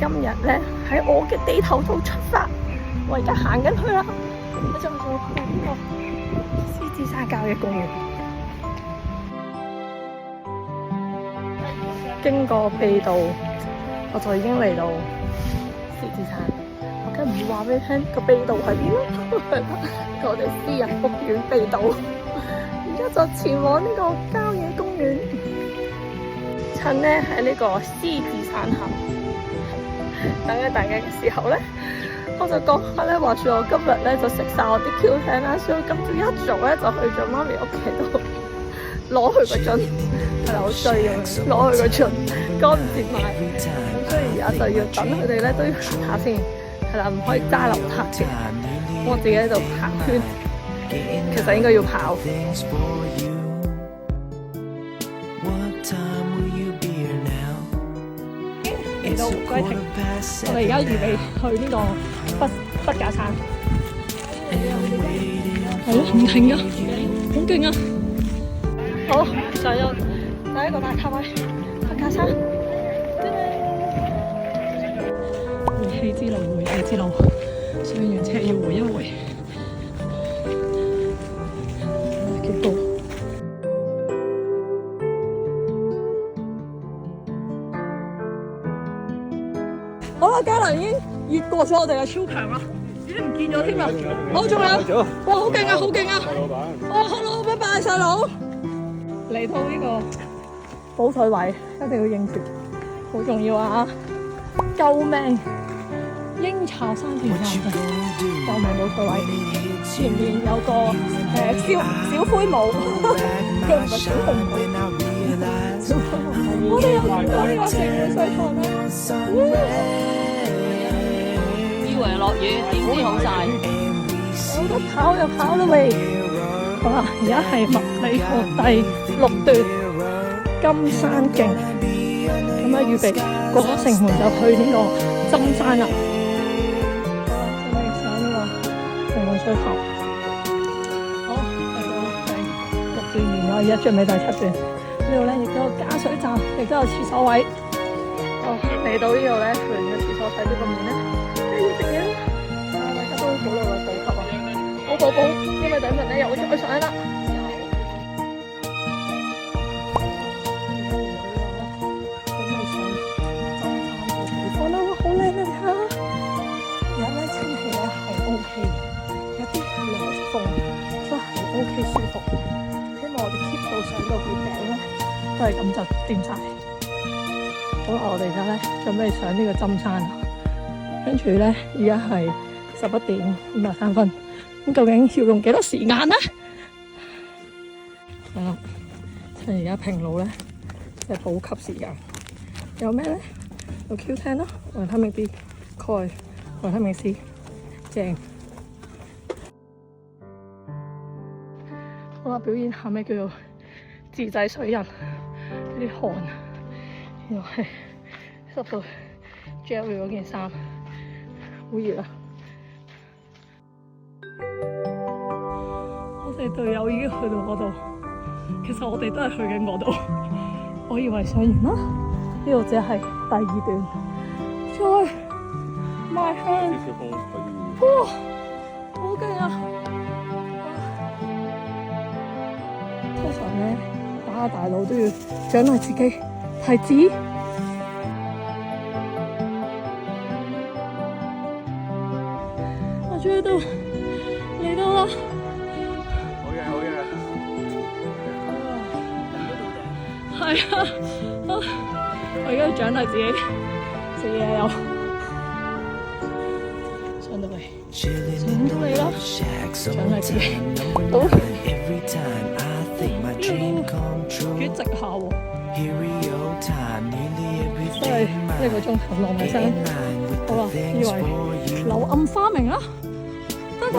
今日咧喺我嘅地頭度出發，我而家行緊去啦，我就要去呢個獅子山郊野公園。經過秘道，我就已經嚟到獅子山。我梗唔會話俾你聽個秘道喺邊啦，我哋私人屋苑秘道。而家就前往呢個郊野公園，趁咧喺呢個獅子山下等緊大家嘅時候咧，我就講下咧，話說我今日咧就食晒我啲 Q 聽啦，所以今朝一早咧就去咗媽咪屋企度攞佢個樽，係啦好衰咁樣攞佢個樽，趕唔切買，咁所以而家就要等佢哋咧都要行下先，係啦唔可以揸流塔嘅，我自己喺度行圈，其實應該要跑。嚟到歸庭，我哋而家預備去呢個筆架山。好唔停㗎，好勁啊！好，上咗第一個打卡位，筆架山。回氣之路，回氣之路，上完斜要回一回。幾高？好啦，嘉良已經越過咗我哋嘅超強啦，已經唔見咗添啦。好，仲有，哇，好勁啊，好勁啊！哦，好啦，拜拜，細佬。嚟到呢個補水位，一定要認住，好重要啊！救命！鷹巢山田站，救命補水位。前面有個小灰帽，佢唔係小紅帽。我哋有見到呢個城門水塘啦。以為落雨，點知好晒。有得跑就跑啦喂！好啦，而家係麥理浩第6段金山徑，咁啊預備過咗城門就去呢個針山啦。好啦，準備上呢個城門水塘。好，嚟到第6段完啦，而家準備第7段。呢度咧亦都有加水站，亦都有廁所位。哦，嚟到呢度咧，去完個廁所睇呢個面咧，跟住食嘢啦。大家都好努力補給啊，好補，因為等陣咧又會再上啦。準備上針山嘅地方啦，好靚啊！你睇下，而家咧天氣咧係 OK 嘅，有啲涼風，都係 OK 舒服。希望我哋 keep 到上到佢頂咧。都係咁就掂晒。好啦，我哋而家咧準備上呢個針山啦。跟住咧，而家係11點53分。咁究竟要用幾多時間咧？係啦，趁而家平路咧，即係補給時間。有咩咧？有 Q10 咯，維他命 B、鈣、維他命 C， 正。好啦，表演下咩叫做自製水印。啲汗，原來係濕到 gel 咗嗰件衫，好熱啊！我哋隊友已經去到嗰度，其實我哋都係去緊嗰度。我以為上完啦，呢度只係第2段，再邁向，哇，好勁啊！通常咧，打大佬都要獎勵自己提子。我終於嚟到啦！好嘅，好嘅。係啊，我而家要獎勵自己食嘢又上到嚟，上到嚟啦！獎勵自己，好。幾直下喎，都係1個鐘頭落埋山。好啦，以為柳暗花明啦，得啦，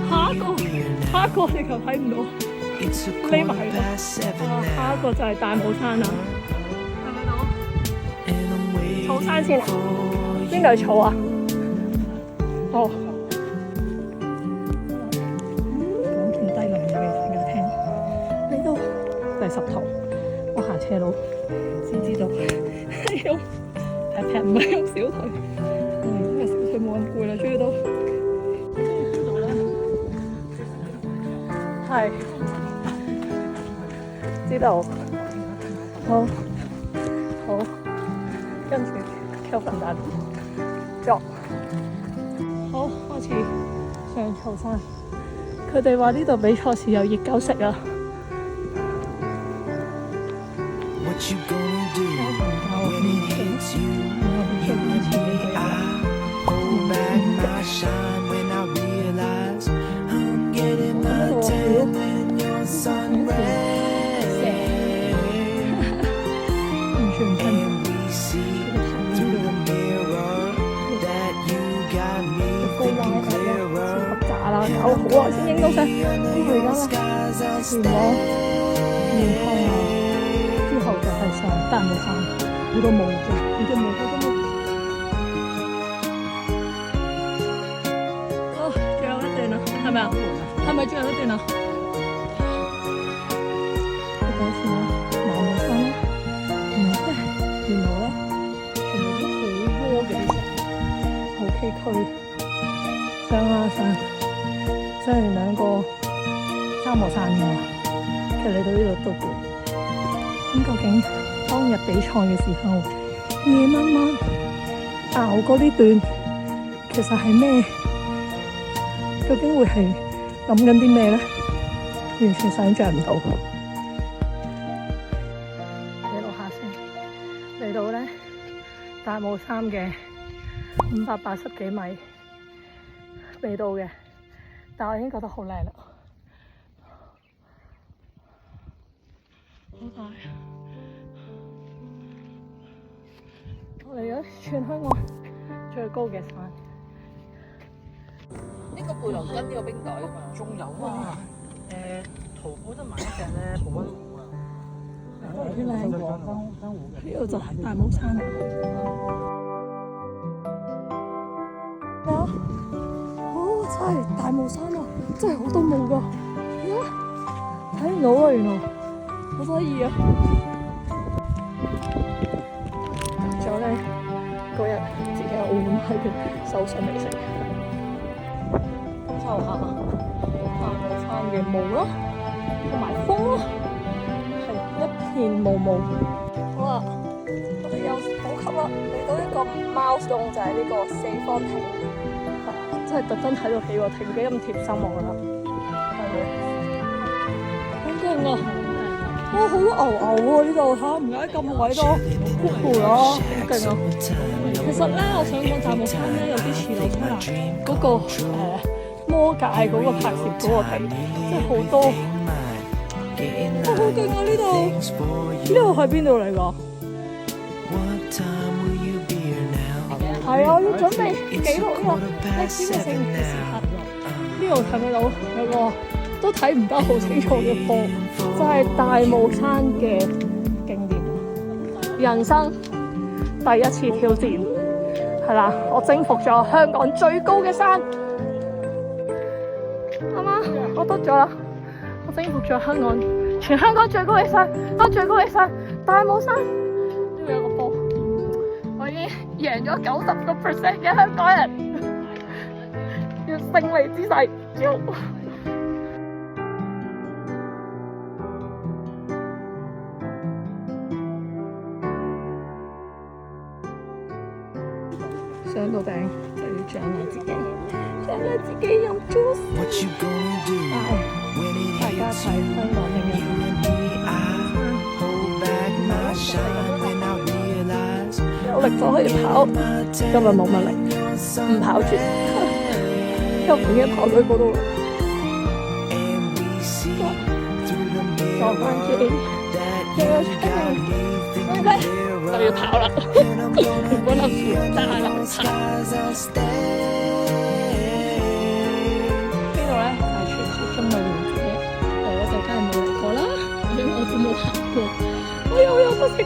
下一個你就睇唔到，匿埋啦。下一個就係大帽山啦，係咪到？草山先啊？邊度係草啊？哦。講件低能嘢俾大家聽。嚟到第10堂，我行斜路先知道。劈劈唔係用小腿，因為小腿冇咁攰啦，終於都係知道，好，跟住吸份蛋，作，好開始上球山。佢哋話呢度比賽時有熱狗食啊！ What you gonna do when it hits you? You and me, I hold back my shine when I realize I'm getting my tan when your sun rays. 完全唔跟 And we see through the mirror that you got me 高彎 thinking 超 clearer. 級渣啦，搞好耐先影到相。咁佢而家咧完咗面湯啊，之後就係上大帽山，好多霧啫，好多霧，好多霧。哦，最後一段啦，係咪啊？係咪最後一段啊？第一次啦，大帽山啦，原來咧，全部都好窩嘅啲石，好崎嶇。上完兩個三座山㗎嘛，其實嚟到呢度都攰。咁究竟當日比賽嘅時候，夜晚晚熬過呢段，其實係咩？究竟會係諗緊啲咩咧？完全想像唔到。記錄下先，嚟到咧大帽山嘅580幾米。未到嘅，但我已經覺得好靚啦，好大！我嚟咗全香港最高嘅山，呢個貝狼跟呢個冰袋啊嘛，仲有啊，淘寶得買一隻咧，保溫壺啊，好靚喎！呢度就係大帽山啦。真係大帽山啊！真係好多霧㗎，睇唔到啊！原來好得意啊！仲有咧，嗰日自己喺澳門買嘅手信美食，感受下大帽山嘅霧啦，同埋風咯，係一片霧霧。好啦，我哋又補給啦，嚟到呢個貓洞就係呢個四方亭。真係特登睇到起喎，停幾咁貼心我覺得，係咪？好勁啊！哇，好多牛喎呢度嚇，唔解咁鬼多瀑布咯，好勁啊！其實咧，我想講大帽山咧有啲似紐西蘭嗰個魔界嗰個拍攝嗰個地，真係好多，哇，好勁啊！呢度係邊度嚟㗎？係啊，我要準備記錄呢個歷史嘅性嘅時刻。呢度睇唔睇到有個都睇唔得好清楚嘅坡，就係大帽山嘅景點。人生第一次挑戰，係啦，我征服咗香港最高嘅山。啱啱我得咗啦，我征服咗全香港最高嘅山，最高嘅山大帽山。呢度有個坡。我已經贏咗90% 嘅香港人，要勝利之勢。上到頂就要獎勵自己，飲 juice。大家睇香港另一有力就可以跑，今日冇乜力，唔跑住，因為已經跑到嗰度啦。撞翻機，又有出嚟，就要跑啦。原本諗住揸下樓梯。呢度咧係傳說中嘅蝴蝶，我就梗係冇嚟過啦，因為我都冇行過。我又有個食